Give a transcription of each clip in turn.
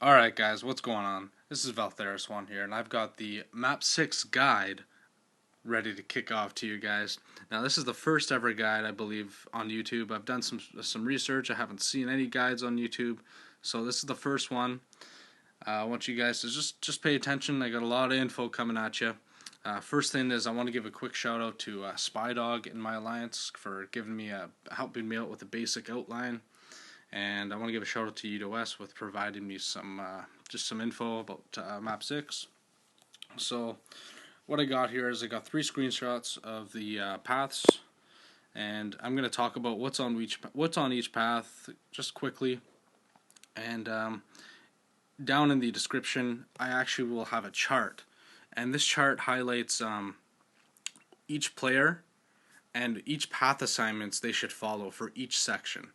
Alright guys, what's going on? This is Valtheris1 here, and I've got the Map 6 guide ready to kick off to you guys. Now this is the first ever guide, I believe, on YouTube. I've done some research. I haven't seen any guides on YouTube, so this is the first one. I want you guys to just pay attention. I got a lot of info coming at you. First thing is I want to give a quick shout out to Spidey in my alliance for helping me out with a basic outline. And I want to give a shout out to UWS with providing me some info about Map 6. So what I got here is I got 3 screenshots of the paths, and I'm going to talk about what's on each path just quickly. And down in the description, I actually will have a chart, and this chart highlights each player and each path assignments they should follow for each section.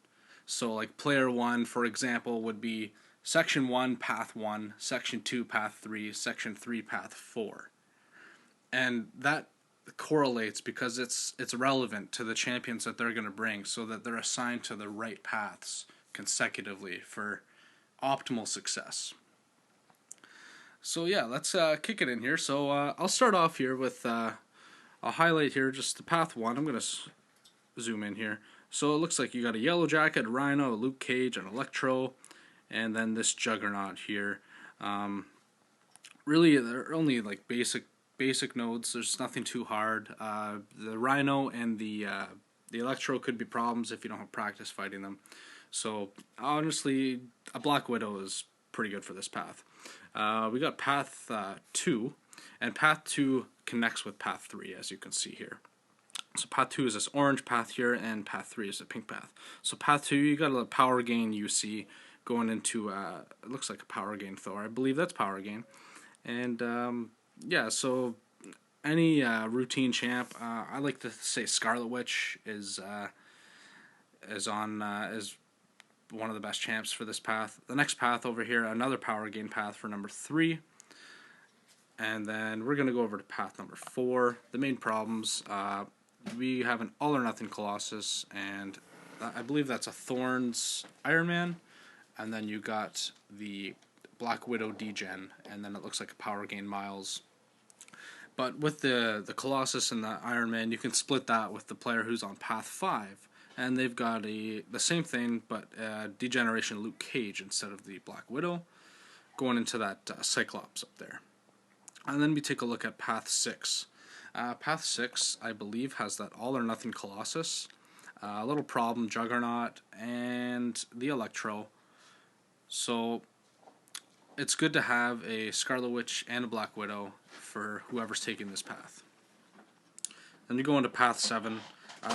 So like player 1, for example, would be section 1, path 1, section 2, path 3, section 3, path 4. And that correlates because it's relevant to the champions that they're going to bring, so that they're assigned to the right paths consecutively for optimal success. So yeah, let's kick it in here. So I'll start off here with, I'll highlight here just the path 1. I'm going to zoom in here. So it looks like you got a Yellow Jacket, a Rhino, a Luke Cage, an Electro, and then this Juggernaut here. Really, they're only like basic nodes. There's nothing too hard. The Rhino and the Electro could be problems if you don't have practice fighting them. So honestly, a Black Widow is pretty good for this path. We got path 2, and path 2 connects with path 3, as you can see here. So path 2 is this orange path here, and path 3 is the pink path. So path 2, you got a power gain UC going into, it looks like a power gain Thor. I believe that's power gain. And yeah, so any routine champ, I like to say Scarlet Witch is one of the best champs for this path. The next path over here, another power gain path for number 3. And then we're going to go over to path number 4. The main problems, we have an All or Nothing Colossus, and I believe that's a Thorns Iron Man. And then you got the Black Widow degen, and then it looks like a power gain Miles. But with the Colossus and the Iron Man, you can split that with the player who's on path 5. And they've got the same thing, but degeneration Luke Cage instead of the Black Widow, going into that Cyclops up there. And then we take a look at path 6. Path 6, I believe, has that All or Nothing Colossus, a little problem Juggernaut, and the Electro. So it's good to have a Scarlet Witch and a Black Widow for whoever's taking this path. Then you go into path 7.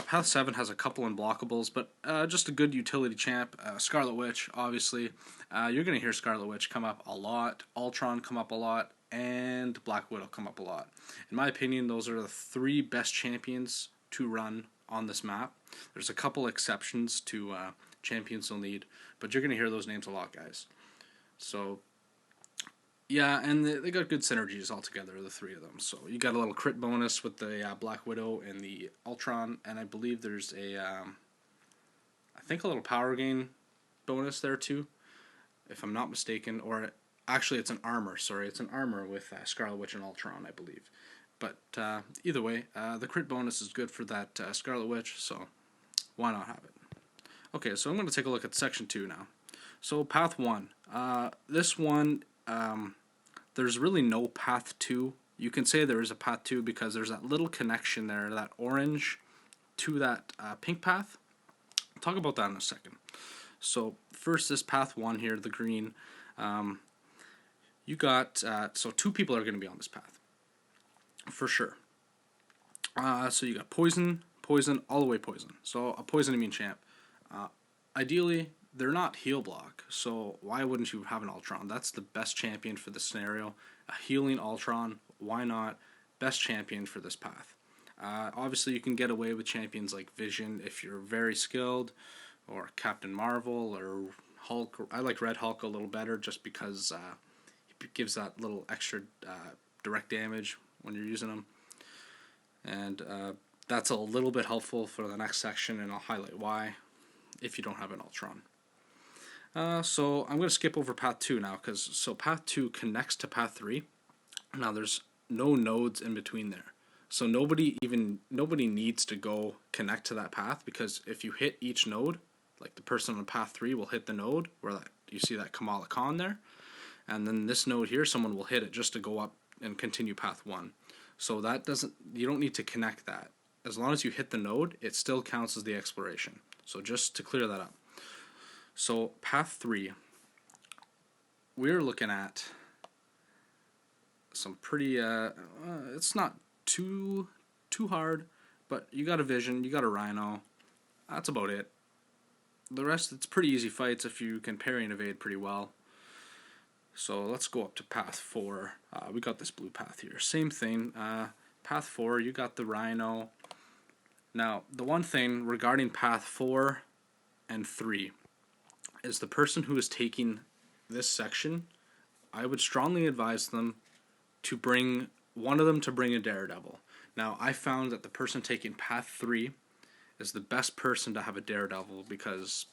Path 7 has a couple unblockables, but just a good utility champ. Scarlet Witch, obviously. You're going to hear Scarlet Witch come up a lot, Ultron come up a lot, and Black Widow come up a lot. In my opinion, those are the 3 best champions to run on this map. There's a couple exceptions to champions you'll need, but you're going to hear those names a lot, guys. So yeah, and they got good synergies altogether, the 3 of them. So you got a little crit bonus with the Black Widow and the Ultron, and I believe there's I think a little power gain bonus there too, if I'm not mistaken. Or actually, it's an armor. Sorry, it's an armor with Scarlet Witch and Ultron, I believe. But either way, the crit bonus is good for that Scarlet Witch, so why not have it? Okay, so I'm going to take a look at section 2 now. So path 1. This one, there's really no path 2. You can say there is a path 2 because there's that little connection there, that orange to that pink path. I'll talk about that in a second. So first, this path 1 here, the green. You got, so 2 people are going to be on this path, for sure. So you got poison, all the way poison. So a poison immune champ. Ideally, they're not heal block, so why wouldn't you have an Ultron? That's the best champion for this scenario. A healing Ultron, why not? Best champion for this path. Obviously, you can get away with champions like Vision if you're very skilled, or Captain Marvel, or Hulk. I like Red Hulk a little better just because he gives that little extra direct damage when you're using him. And that's a little bit helpful for the next section, and I'll highlight why if you don't have an Ultron. So I'm going to skip over path 2 now, because path 2 connects to path 3. Now there's no nodes in between there. So nobody needs to go connect to that path, because if you hit each node, like the person on path 3 will hit the node where you see that Kamala Khan there, and then this node here, someone will hit it just to go up and continue path 1. So you don't need to connect that. As long as you hit the node, it still counts as the exploration. So just to clear that up. So path 3, we're looking at some pretty, it's not too hard, but you got a vision, you got a rhino, that's about it. The rest, it's pretty easy fights if you can parry and evade pretty well. So let's go up to path 4. We got this blue path here. Same thing. Path 4, you got the rhino. Now, the one thing regarding path 4 and 3 is the person who is taking this section, I would strongly advise them to bring one of them to bring a daredevil. Now, I found that the person taking path 3 is the best person to have a daredevil, because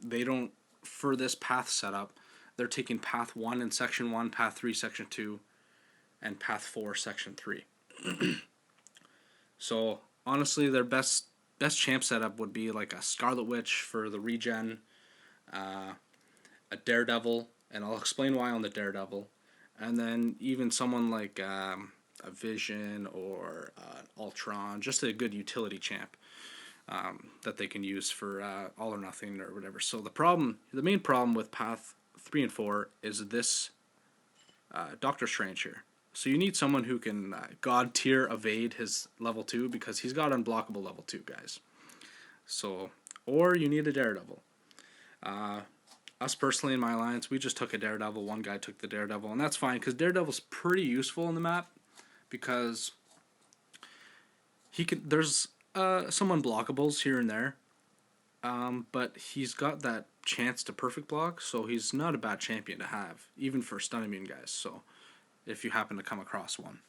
they don't, for this path setup, they're taking path 1 in section 1, path 3 section 2, and path 4 section 3. So honestly, their best champ setup would be like a Scarlet Witch for the regen, a Daredevil, and I'll explain why on the Daredevil, and then even someone like a Vision or Ultron, just a good utility champ that they can use for all or nothing or whatever. So the main problem with path 3 and 4 is this Doctor Strange here. So you need someone who can God tier evade his level 2, because he's got unblockable level 2, guys. So, or you need a Daredevil. Us personally in my alliance, we just took a Daredevil. One guy took the Daredevil, and that's fine, because Daredevil's pretty useful in the map, because there's some unblockables here and there, but he's got that chance to perfect block, so he's not a bad champion to have, even for stun immune guys. So if you happen to come across one,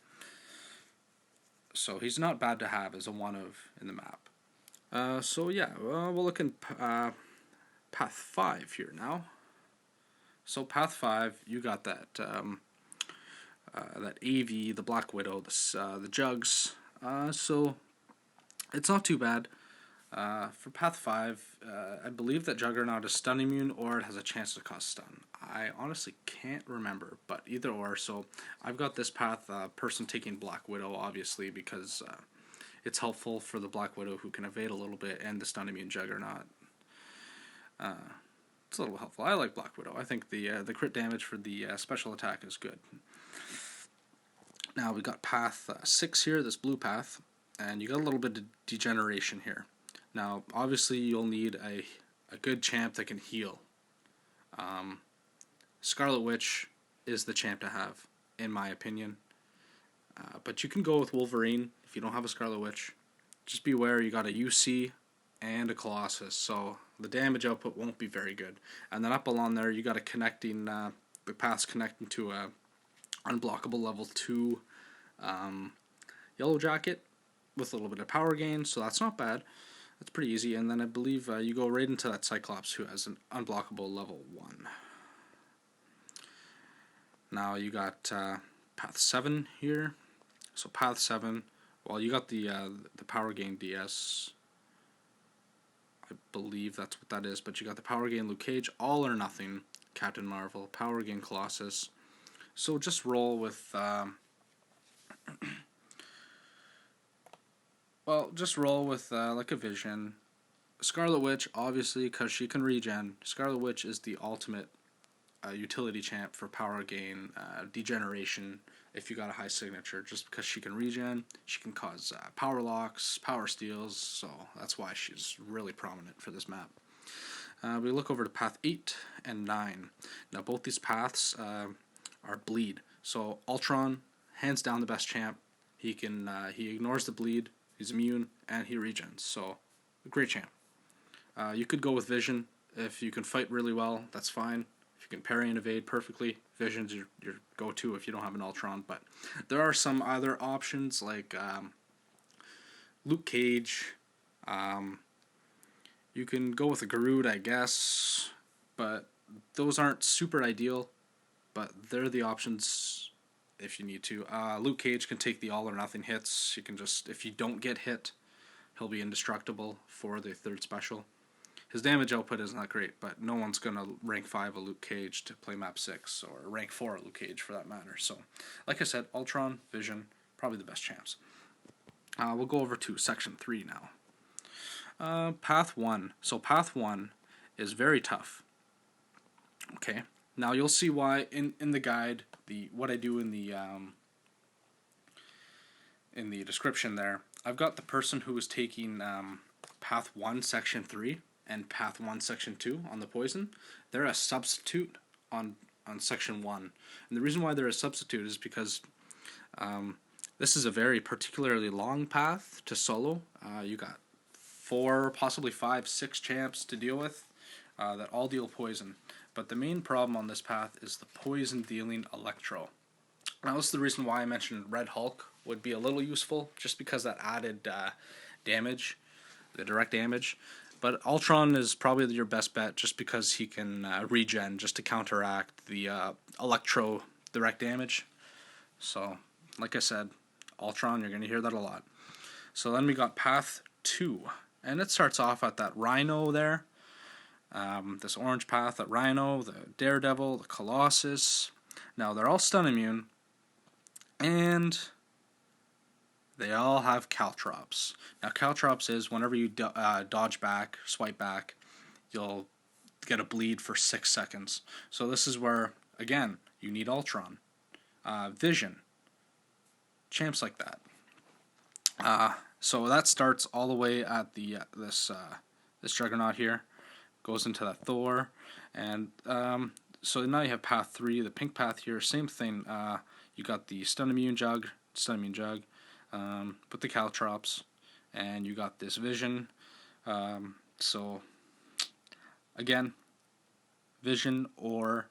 so he's not bad to have as a one of in the map. So yeah, we'll look in path 5 here now. So path 5, you got that that AV, the Black Widow, the Jugs. So it's not too bad. For path 5, I believe that Juggernaut is stun immune, or it has a chance to cause stun. I honestly can't remember, but either or. So I've got this path, person taking Black Widow, obviously, because it's helpful for the Black Widow, who can evade a little bit, and the stun immune Juggernaut. It's a little helpful. I like Black Widow. I think the crit damage for the special attack is good. Now we got path 6 here, this blue path, and you got a little bit of degeneration here. Now, obviously, you'll need a good champ that can heal. Scarlet Witch is the champ to have, in my opinion. But you can go with Wolverine if you don't have a Scarlet Witch. Just beware, you got a UC and a Colossus, so the damage output won't be very good. And then up along there, you got a connecting, the path's connecting to a unblockable level 2 Yellow Jacket with a little bit of power gain, so that's not bad. That's pretty easy. And then I believe you go right into that Cyclops, who has an unblockable level 1. Now you got path 7 here. So path 7, well, you got the power gain DS. I believe that's what that is, but you got the power gain Luke Cage, all or nothing Captain Marvel, power gain Colossus. So just roll with like a Vision. Scarlet Witch, obviously, because she can regen. Scarlet Witch is the ultimate utility champ for power gain, degeneration, if you got a high signature, just because she can regen, she can cause power locks, power steals, so that's why she's really prominent for this map. We look over to path 8 and 9. Now both these paths are bleed. So Ultron, hands down the best champ. He ignores the bleed, he's immune, and he regens. So a great champ. You could go with Vision if you can fight really well. That's fine. If you can parry and evade perfectly, Vision's your go-to if you don't have an Ultron. But there are some other options like Luke Cage. You can go with a Garud, I guess, but those aren't super ideal, but they're the options if you need to. Luke Cage can take the all or nothing hits. You can just, if you don't get hit, he'll be indestructible for the third special. His damage output isn't that great, but no one's going to rank 5 a Luke Cage to play map 6, or rank 4 a Luke Cage for that matter. So, like I said, Ultron, Vision, probably the best champs. We'll go over to Section 3 now. Path 1. So Path 1 is very tough. Okay. Now you'll see why in the guide, what I do in the description there. I've got the person who is taking Path 1 Section 3 and Path 1 Section 2 on the poison. They're a substitute on Section 1. And the reason why they're a substitute is because this is a very particularly long path to solo. You got 4, possibly 5, 6 champs to deal with that all deal poison. But the main problem on this path is the poison dealing Electro. Now this is the reason why I mentioned Red Hulk would be a little useful, just because that added damage, the direct damage. But Ultron is probably your best bet, just because he can regen just to counteract the Electro direct damage. So, like I said, Ultron, you're going to hear that a lot. So then we got Path 2, and it starts off at that Rhino there. This orange path, that Rhino, the Daredevil, the Colossus. Now, they're all stun immune, and they all have Caltrops. Now, Caltrops is whenever you dodge back, swipe back, you'll get a bleed for 6 seconds. So this is where, again, you need Ultron. Vision. Champs like that. So that starts all the way at the this Juggernaut here. Goes into that Thor. And so now you have Path 3, the pink path here. Same thing. You got the stun immune Jug. With the Caltrops, and you got this Vision. So again, Vision or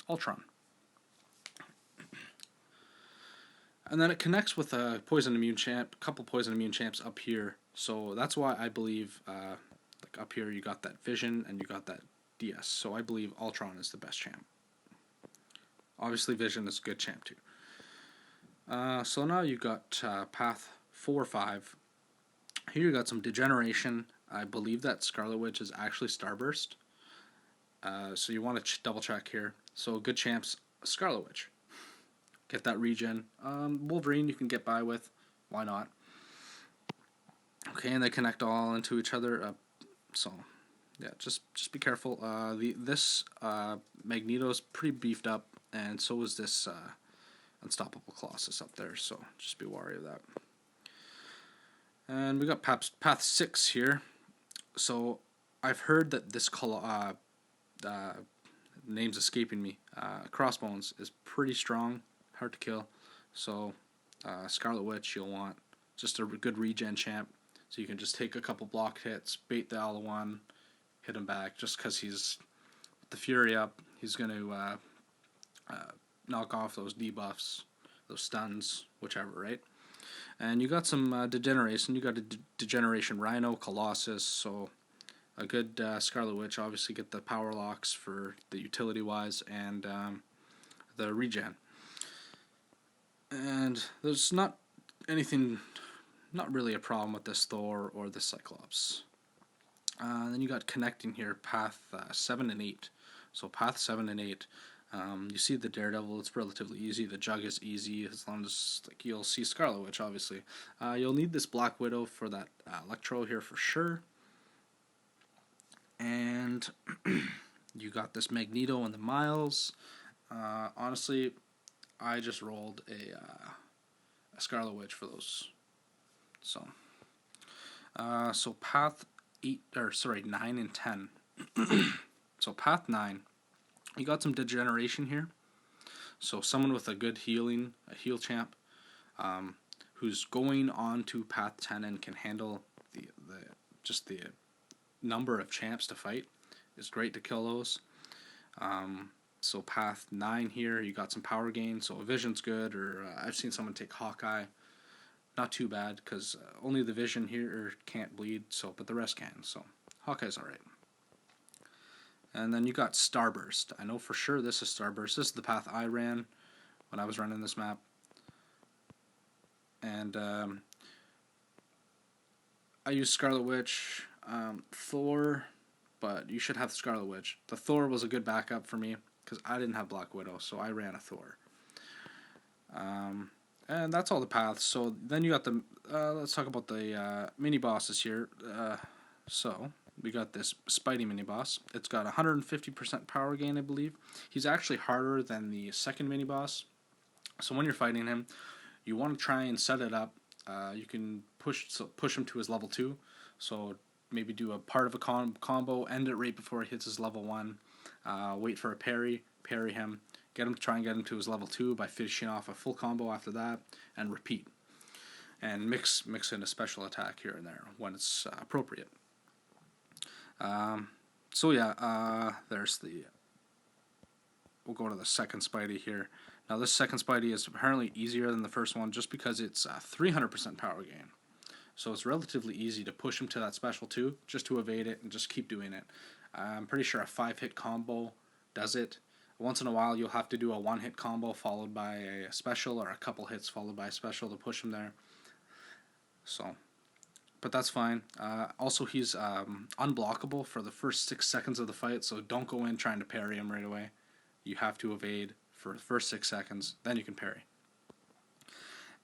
Ultron, and then it connects with a poison immune champ, couple poison immune champs up here. So that's why I believe, like up here, you got that Vision and you got that DS. So I believe Ultron is the best champ. Obviously, Vision is a good champ too. So now you got Path 4 or 5. Here you got some Degeneration. I believe that Scarlet Witch is actually Starburst. So you want to double check here. So good champs, Scarlet Witch. Get that regen. Wolverine you can get by with. Why not? Okay, and they connect all into each other. So yeah, just be careful. This Magneto's pretty beefed up, and so is this Unstoppable Colossus up there, so just be wary of that. And we got Path 6 here. So I've heard that this name's escaping me. Crossbones is pretty strong, hard to kill. So Scarlet Witch, you'll want just a good regen champ, so you can just take a couple block hits, bait the L1, hit him back. Just because he's with the Fury up, he's going to knock off those debuffs, those stuns, whichever, right? And you got some Degeneration. You got a Degeneration Rhino, Colossus, so a good Scarlet Witch. Obviously get the power locks for the utility-wise, and the regen. And there's not really a problem with this Thor or this Cyclops. Then you got connecting here, Path 7 and 8. So Path 7 and 8. You see the Daredevil, it's relatively easy. The Jug is easy, as long as you'll see Scarlet Witch, obviously. You'll need this Black Widow for that Electro here for sure. And you got this Magneto and the Miles. Honestly, I just rolled a Scarlet Witch for those. So Path 9 and 10. So Path 9. You got some Degeneration here. So someone with a good heal champ, who's going on to Path 10 and can handle the number of champs to fight is great to kill those. So Path 9 here, you got some power gain. So a Vision's good, or I've seen someone take Hawkeye. Not too bad, because only the Vision here can't bleed, but the rest can. So Hawkeye's alright. And then you got Starburst. I know for sure this is Starburst. This is the path I ran when I was running this map. And I used Scarlet Witch, Thor, but you should have Scarlet Witch. The Thor was a good backup for me because I didn't have Black Widow, so I ran a Thor. And that's all the paths. So then you got the, let's talk about the mini bosses here. So we got this Spidey mini boss. It's got 150% power gain, I believe. He's actually harder than the second mini boss. So when you're fighting him, you want to try and set it up. You can push him to his level 2. So maybe do a part of a combo, end it right before he hits his level 1. Wait for a parry him. Try and get him to his level 2 by finishing off a full combo after that, and repeat. And mix in a special attack here and there when it's appropriate. So yeah, there's the. We'll go to the second Spidey here. Now this second Spidey is apparently easier than the first one just because it's 300% power gain. So it's relatively easy to push him to that special 2 just to evade it and just keep doing it. I'm pretty sure a 5-hit combo does it. Once in a while you'll have to do a 1-hit combo followed by a special, or a couple hits followed by a special to push him there. So, but that's fine. Also, he's unblockable for the first 6 seconds of the fight, so don't go in trying to parry him right away. You have to evade for the first 6 seconds, then you can parry.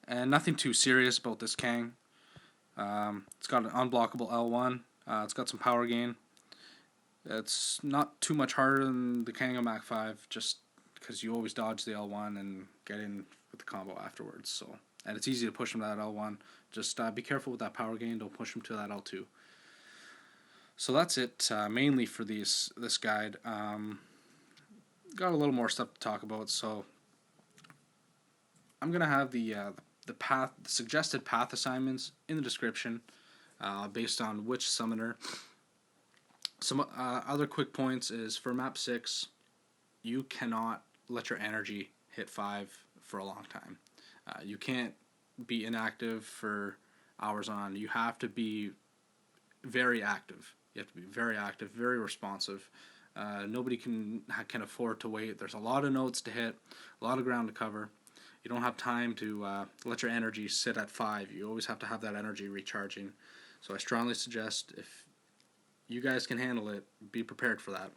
And nothing too serious about this Kang. It's got an unblockable L1. It's got some power gain. It's not too much harder than the Kang on Mach 5, just because you always dodge the L1 and get in with the combo afterwards. So, and it's easy to push him to that L1. Just be careful with that power gain. Don't push him to that L2. So that's it, mainly for this guide. Got a little more stuff to talk about. So I'm gonna have the suggested path assignments in the description, based on which summoner. Some other quick points is for map 6, you cannot let your energy hit 5 for a long time. You can't be inactive for hours on. You have to be very active. You have to be very active, very responsive. Nobody can afford to wait. There's a lot of nodes to hit, a lot of ground to cover. You don't have time to let your energy sit at 5. You always have to have that energy recharging. So I strongly suggest, if you guys can handle it, be prepared for that.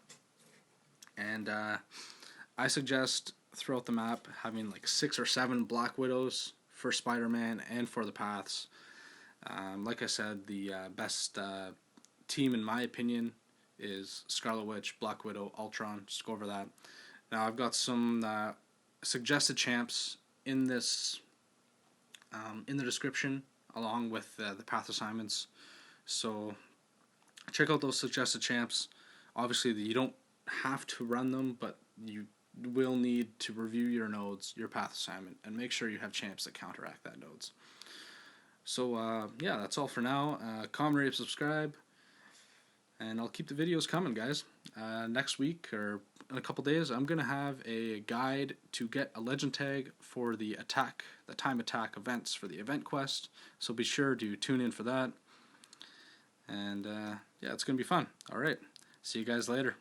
And I suggest throughout the map having like 6 or 7 Black Widows for Spider-Man and for the paths. Like I said, the best team in my opinion is Scarlet Witch, Black Widow, Ultron. Just go over that. Now I've got some suggested champs in this in the description, along with the path assignments. So check out those suggested champs. Obviously, you don't have to run them, but you will need to review your nodes, your path assignment, and make sure you have champs that counteract that nodes. So, yeah, that's all for now. Comment, rate, subscribe, and I'll keep the videos coming, guys. Next week, or in a couple days, I'm going to have a guide to get a legend tag for the time attack events for the event quest, so be sure to tune in for that. And yeah, it's going to be fun. All right. See you guys later.